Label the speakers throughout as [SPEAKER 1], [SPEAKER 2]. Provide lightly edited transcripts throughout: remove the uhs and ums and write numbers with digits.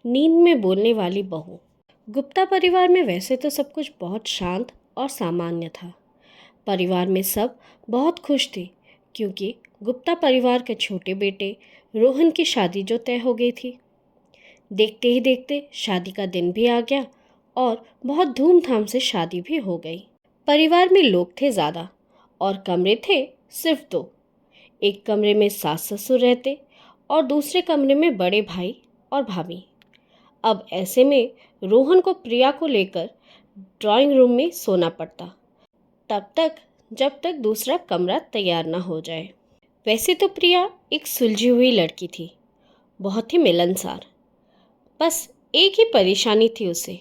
[SPEAKER 1] नींद में बोलने वाली बहू। गुप्ता परिवार में वैसे तो सब कुछ बहुत शांत और सामान्य था। परिवार में सब बहुत खुश थे क्योंकि गुप्ता परिवार के छोटे बेटे रोहन की शादी जो तय हो गई थी। देखते ही देखते शादी का दिन भी आ गया और बहुत धूमधाम से शादी भी हो गई। परिवार में लोग थे ज़्यादा और कमरे थे सिर्फ दो। एक कमरे में सास ससुर रहते और दूसरे कमरे में बड़े भाई और भाभी। अब ऐसे में रोहन को प्रिया को लेकर ड्राइंग रूम में सोना पड़ता, तब तक जब तक दूसरा कमरा तैयार ना हो जाए। वैसे तो प्रिया एक सुलझी हुई लड़की थी, बहुत ही मिलनसार। बस एक ही परेशानी थी उसे,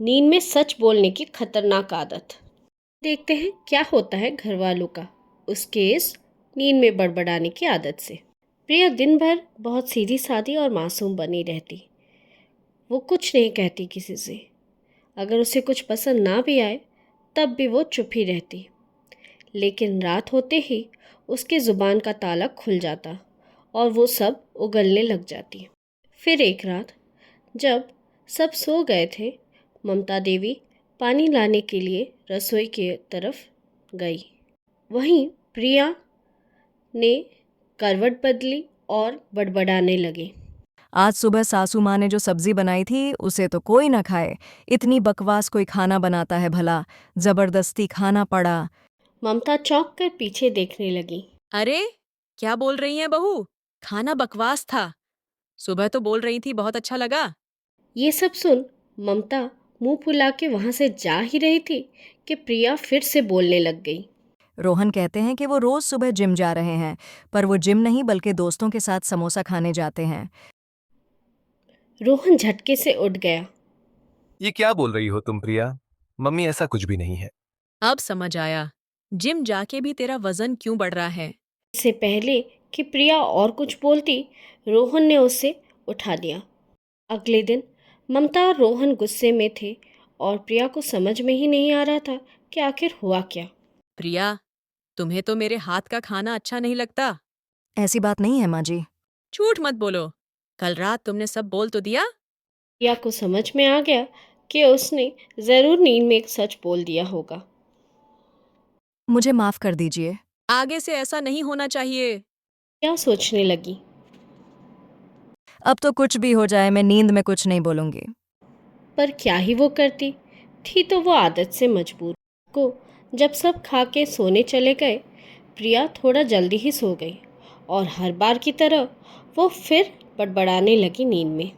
[SPEAKER 1] नींद में सच बोलने की खतरनाक आदत। देखते हैं क्या होता है घर वालों का उसके इस नींद में बड़बड़ाने की आदत से। प्रिया दिन भर बहुत सीधी सादी और मासूम बनी रहती। वो कुछ नहीं कहती किसी से। अगर उसे कुछ पसंद ना भी आए तब भी वो चुप ही रहती। लेकिन रात होते ही उसके ज़ुबान का ताला खुल जाता और वो सब उगलने लग जाती। फिर एक रात जब सब सो गए थे, ममता देवी पानी लाने के लिए रसोई की तरफ गई। वहीं प्रिया ने करवट बदली और बड़बड़ाने लगी।
[SPEAKER 2] आज सुबह सासू माँ ने जो सब्जी बनाई थी उसे तो कोई न खाए। इतनी बकवास कोई खाना बनाता है भला। जबरदस्ती खाना पड़ा।
[SPEAKER 1] ममता चौंक कर पीछे देखने लगी।
[SPEAKER 3] अरे, क्या बोल रही हैं बहू? खाना बकवास था। सुबह तो बोल रही थी बहुत अच्छा लगा।
[SPEAKER 1] ये सब सुन ममता मुंह फुला के वहां से जा ही रही थी कि प्रिया फिर से बोलने लग गई।
[SPEAKER 2] रोहन कहते हैं कि वो रोज सुबह जिम जा रहे हैं, पर वो जिम नहीं बल्कि दोस्तों के साथ समोसा खाने जाते हैं।
[SPEAKER 1] रोहन झटके से उठ गया।
[SPEAKER 4] ये क्या बोल रही हो तुम प्रिया? मम्मी ऐसा कुछ भी नहीं है।
[SPEAKER 3] अब समझ आया, जिम जाके भी तेरा वजन क्यों बढ़ रहा है।
[SPEAKER 1] इससे पहले कि प्रिया और कुछ बोलती, रोहन ने उसे उठा दिया। अगले दिन ममता और रोहन गुस्से में थे और प्रिया को समझ में ही नहीं आ रहा था कि आखिर हुआ क्या।
[SPEAKER 3] प्रिया, तुम्हें तो मेरे हाथ का खाना अच्छा नहीं लगता।
[SPEAKER 2] ऐसी बात नहीं है माँ जी।
[SPEAKER 3] झूठ मत बोलो। कल रात तुमने सब बोल तो दिया।
[SPEAKER 1] प्रिया को समझ में आ गया कि उसने ज़रूर नींद में एक सच बोल दिया होगा।
[SPEAKER 2] मुझे माफ कर दीजिए।
[SPEAKER 3] आगे से ऐसा नहीं होना चाहिए।
[SPEAKER 1] क्या सोचने लगी।
[SPEAKER 2] अब तो कुछ भी हो जाए मैं नींद में कुछ नहीं बोलूंगी।
[SPEAKER 1] पर क्या ही वो करती थी, तो वो आदत से मजबूर को। जब सब खा के सोने चले गए, प्रिया थोड़ा जल्दी ही सो गई और हर बार की तरह वो फिर बड़बड़ाने लगी नींद में।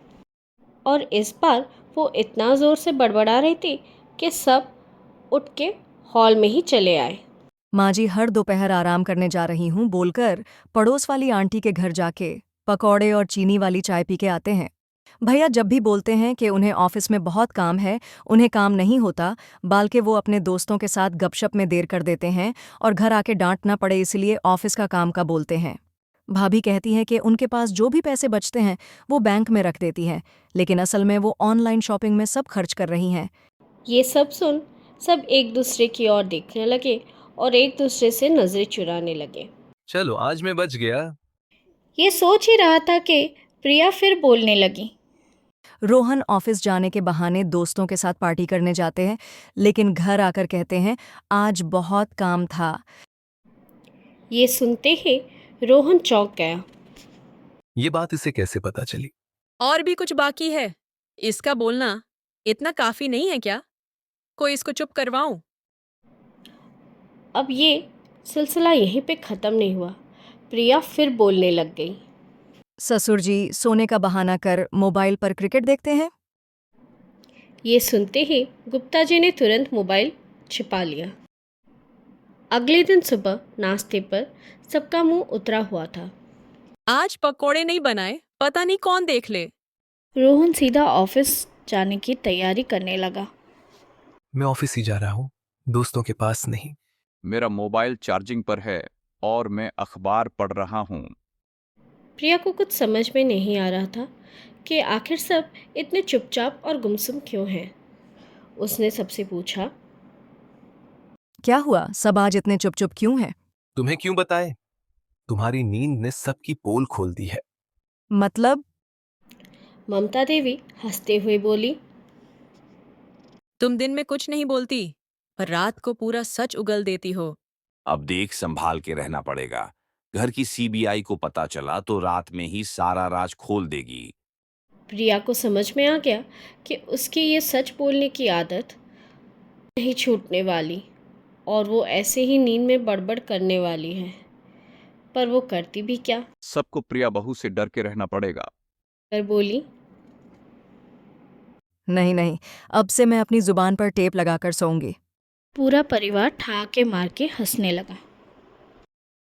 [SPEAKER 1] और इस बार वो इतना ज़ोर से बड़बड़ा रही थी कि सब उठ के हॉल में ही चले आए।
[SPEAKER 2] माँ जी हर दोपहर आराम करने जा रही हूँ बोलकर पड़ोस वाली आंटी के घर जाके पकौड़े और चीनी वाली चाय पी के आते हैं। भैया जब भी बोलते हैं कि उन्हें ऑफिस में बहुत काम है, उन्हें काम नहीं होता, बल्कि वो अपने दोस्तों के साथ गपशप में देर कर देते हैं और घर आके डांट ना पड़े इसलिए ऑफिस का काम का बोलते हैं। भाभी कहती है कि उनके पास जो भी पैसे बचते हैं वो बैंक में रख देती हैं, लेकिन असल में वो ऑनलाइन शॉपिंग में सब खर्च कर रही हैं।
[SPEAKER 1] ये सब सुन सब एक दूसरे की ओर देखने लगे और एक दूसरे से नज़रें चुराने लगे।
[SPEAKER 4] चलो आज मैं बच गया।
[SPEAKER 1] ये सोच ही रहा था कि प्रिया फिर बोलने लगी।
[SPEAKER 2] रोहन ऑफिस जाने के बहाने दोस्तों के साथ पार्टी करने जाते हैं, लेकिन घर आकर कहते हैं आज बहुत काम था।
[SPEAKER 1] ये सुनते ही रोहन चौंक गया।
[SPEAKER 4] ये बात इसे कैसे पता चली?
[SPEAKER 3] और भी कुछ बाकी है। इसका बोलना इतना काफी नहीं है क्या? कोई इसको चुप करवाऊं?
[SPEAKER 1] अब ये सिलसिला यहीं पे ख़त्म नहीं हुआ। प्रिया फिर बोलने लग गई।
[SPEAKER 2] ससुर जी सोने का बहाना कर मोबाइल पर क्रिकेट देखते हैं।
[SPEAKER 1] ये सुनते ही गुप्ता जी ने तुरंत मोबाइल छिपा लिया। अगले दिन सुबह नाश्ते पर सबका मुंह उतरा हुआ था।
[SPEAKER 3] आज पकोड़े नहीं बनाए, पता नहीं कौन देख ले।
[SPEAKER 1] रोहन सीधा ऑफिस जाने की तैयारी करने लगा।
[SPEAKER 4] मैं ऑफिस ही जा रहा हूँ, दोस्तों के पास नहीं।
[SPEAKER 5] मेरा मोबाइल चार्जिंग पर है और मैं अखबार पढ़ रहा हूँ।
[SPEAKER 1] प्रिया को कुछ समझ में नहीं आ रहा था कि आखिर सब इतने चुपचाप और गुमसुम क्यों हैं। उसने सबसे पूछा।
[SPEAKER 2] क्या हुआ, सब आज इतने चुप चुप क्यों हैं?
[SPEAKER 4] तुम्हें क्यों बताए? तुम्हारी नींद ने सबकी पोल खोल दी है।
[SPEAKER 2] मतलब?
[SPEAKER 1] ममता देवी हंसते हुए बोली।
[SPEAKER 3] तुम दिन में कुछ नहीं बोलती, पर रात को पूरा सच उगल देती हो।
[SPEAKER 6] अब देख, संभाल के रहना पड़ेगा। घर की सीबीआई को पता चला तो रात में ही सारा राज खोल देगी।
[SPEAKER 1] प्रिया को समझ में आ गया कि उसकी ये सच बोलने की आदत नहीं छूटने वाली और वो ऐसे ही नींद में बड़बड़ करने वाली है। पर वो करती भी क्या?
[SPEAKER 5] सबको प्रिया बहू से डर के रहना पड़ेगा।
[SPEAKER 1] कर बोली।
[SPEAKER 2] नहीं नहीं, अब से मैं अपनी जुबान पर टेप लगाकर सोऊंगी।
[SPEAKER 1] पूरा परिवार ठहाके मार के हंसने लगा।